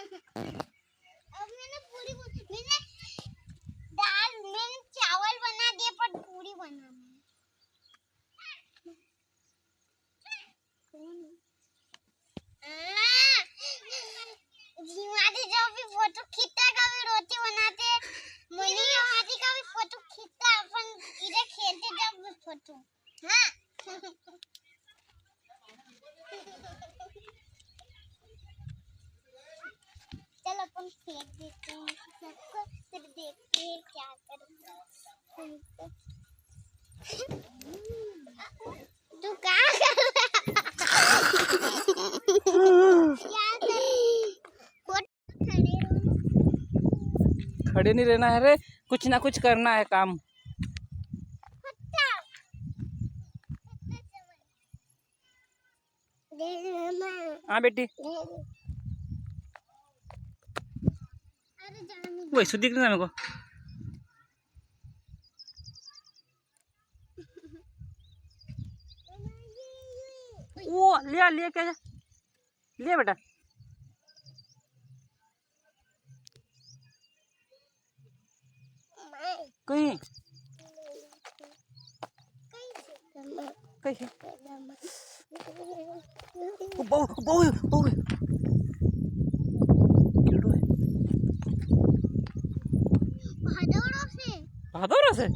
अब मैंने दाल मैंने चावल बना दिए पर पूरी बनाना जीवादी जो भी फोटो खींचता का भी रोटी बनाते मनी हाथी का भी फोटो खींचता अपन इधर खेलते जब फोटो हाँ चल अपन फेंक देते हैं सबको फिर देखते हैं क्या करेंगे तू क्या कर रहा क्या कर खड़े नहीं रहना है रे, कुछ ना कुछ करना है काम। हाँ बेटी वही सु दिख रहा मेरे को। वो लिया लिया क्या लिया बेटा कहीं कहीं बहु बहु बहु भादौरा से भादौरा से